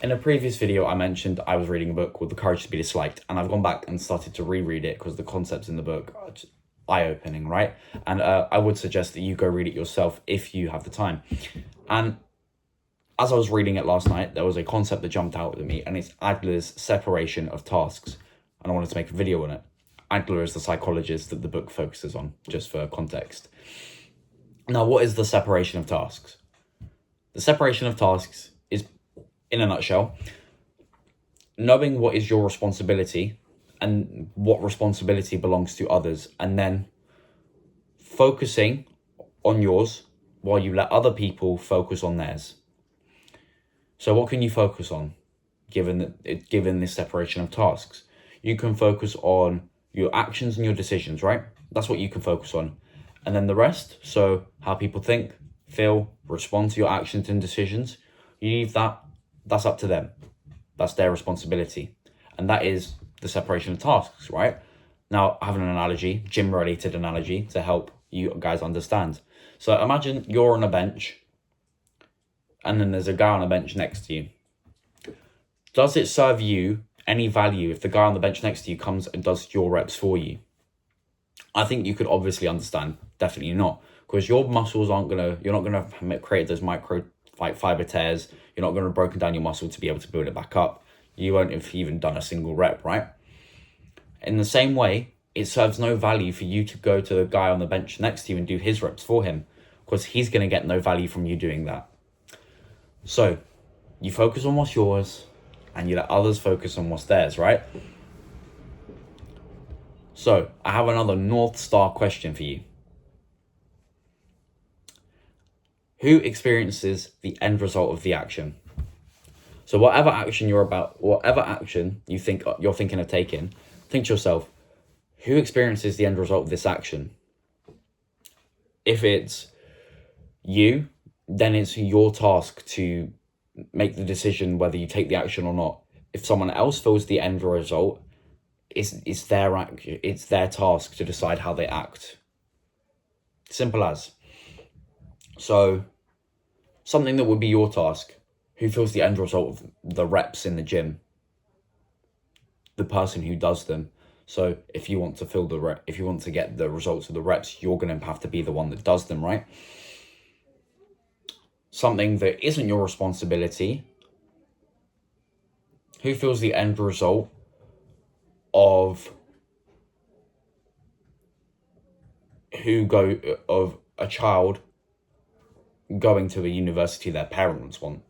In a previous video, I mentioned I was reading a book called The Courage to be Disliked, and I've gone back and started to reread it because the concepts in the book are just eye-opening, right? And I would suggest that you go read it yourself if you have the time. And as I was reading it last night, there was a concept that jumped out at me, and it's Adler's separation of tasks. And I wanted to make a video on it. Adler is the psychologist that the book focuses on, just for context. Now, what is the separation of tasks? The separation of tasks is, in a nutshell, knowing what is your responsibility and what responsibility belongs to others, and then focusing on yours while you let other people focus on theirs. So what can you focus on given this separation of tasks? You can focus on your actions and your decisions, right? That's what you can focus on. And then the rest, so how people think, feel, respond to your actions and decisions, you leave that, that's up to them. That's their responsibility. And that is the separation of tasks, right? Now, I have an analogy, gym-related analogy, to help you guys understand. So imagine you're on a bench, and then there's a guy on a bench next to you. Does it serve you any value if the guy on the bench next to you comes and does your reps for you? I think you could obviously understand, definitely not, because your muscles you're not gonna create those micro fiber tears. You're not gonna have broken down your muscle to be able to build it back up. You won't have even done a single rep, right? In the same way, it serves no value for you to go to the guy on the bench next to you and do his reps for him, because he's gonna get no value from you doing that. So you focus on what's yours and you let others focus on what's theirs, right? So I have another North Star question for you. Who experiences the end result of the action? So whatever action you think you're thinking of taking, think to yourself, who experiences the end result of this action? If it's you, then it's your task to make the decision whether you take the action or not. If someone else feels the end result, it's their task to decide how they act. Simple as. So, something that would be your task. Who feels the end result of the reps in the gym? The person who does them. So, if you want to get the results of the reps, you're going to have to be the one that does them, right? Something that isn't your responsibility. Who feels the end result of a child going to a university their parents want?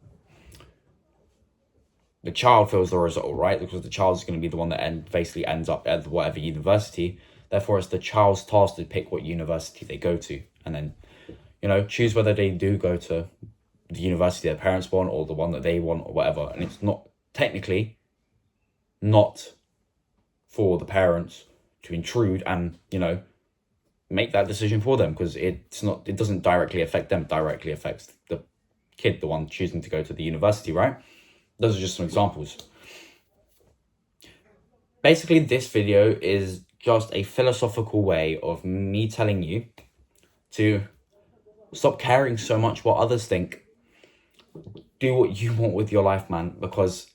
The child feels the result, right? Because the child is going to be the one that ends up at whatever university. Therefore, it's the child's task to pick what university they go to, and then, choose whether they do go to the university their parents want or the one that they want or whatever. And it's not technically not for the parents to intrude and, make that decision for them, because it doesn't directly affect them, it directly affects the kid, the one choosing to go to the university, right? Those are just some examples. Basically, this video is just a philosophical way of me telling you to stop caring so much what others think. Do what you want with your life, man, because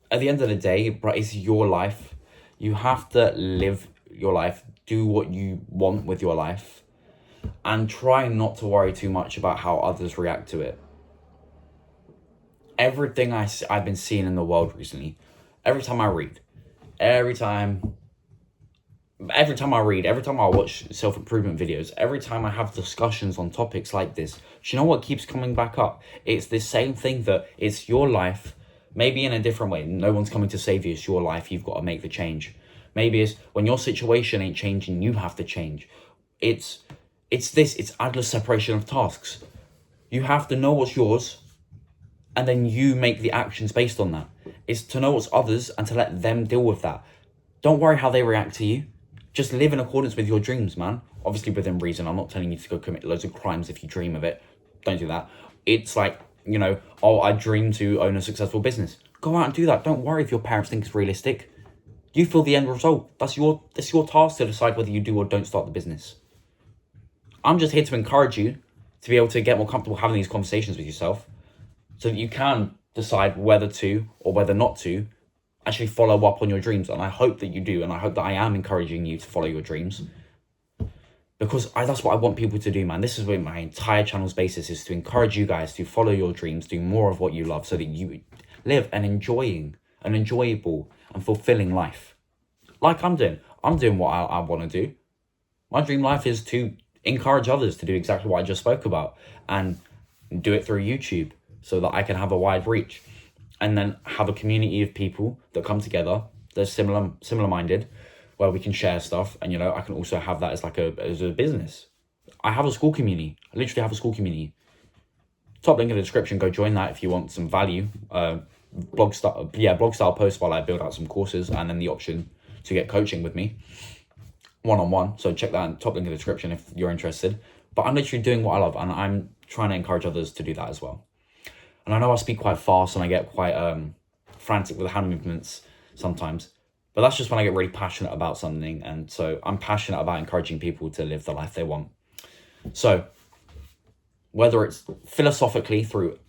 at the end of the day, it's your life. You have to live your life, do what you want with your life, and try not to worry too much about how others react to it. Everything I've been seeing in the world recently, every time I read, every time I watch self-improvement videos, every time I have discussions on topics like this, do you know what keeps coming back up? It's this same thing, that it's your life, maybe in a different way. No one's coming to save you. It's your life. You've got to make the change. Maybe it's when your situation ain't changing, you have to change. It's Adler's separation of tasks. You have to know what's yours, and then you make the actions based on that. It's to know what's others and to let them deal with that. Don't worry how they react to you. Just live in accordance with your dreams, man. Obviously within reason. I'm not telling you to go commit loads of crimes if you dream of it. Don't do that. It's like, I dream to own a successful business. Go out and do that. Don't worry if your parents think it's realistic. You feel the end result. That's your task to decide whether you do or don't start the business. I'm just here to encourage you to be able to get more comfortable having these conversations with yourself, so that you can decide whether to or whether not to actually follow up on your dreams. And I hope that you do, and I hope that I am encouraging you to follow your dreams, because that's what I want people to do, man. This is what my entire channel's basis is, to encourage you guys to follow your dreams, do more of what you love, so that you live an enjoyable and fulfilling life. Like I'm doing what I want to do. My dream life is to encourage others to do exactly what I just spoke about, and do it through YouTube so that I can have a wide reach, and then have a community of people that come together, they're similar minded, where we can share stuff. And, you know, I can also have that as as a business. I have a school community. I literally have a school community. Top link in the description. Go join that if you want some value. Blog style posts while I build out some courses, and then the option to get coaching with me one-on-one. So check that, top link in the description if you're interested. But I'm literally doing what I love, and I'm trying to encourage others to do that as well. And I know I speak quite fast and I get quite frantic with hand movements sometimes, but that's just when I get really passionate about something. And so I'm passionate about encouraging people to live the life they want. So whether it's philosophically through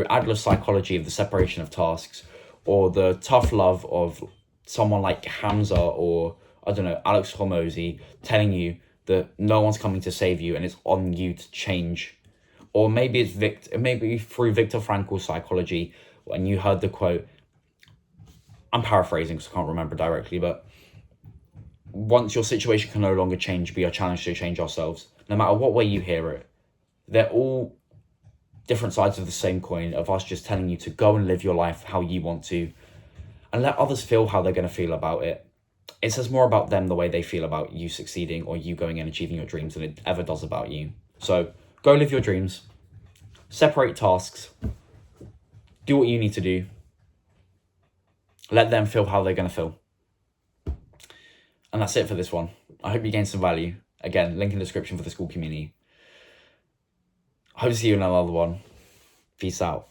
Adler's psychology of the separation of tasks, or the tough love of someone like Hamza, or I don't know, Alex Hormozy, telling you that no one's coming to save you and it's on you to change. Or maybe it's maybe through Viktor Frankl's psychology, when you heard the quote, I'm paraphrasing because I can't remember directly, but once your situation can no longer change, we are challenged to change ourselves. No matter what way you hear it, they're all different sides of the same coin, of us just telling you to go and live your life how you want to, and let others feel how they're going to feel about it. It says more about them the way they feel about you succeeding or you going and achieving your dreams than it ever does about you. So go live your dreams, separate tasks, do what you need to do, let them feel how they're going to feel. And that's it for this one. I hope you gained some value. Again, link in the description for the school community. I hope to see you in another one. Peace out.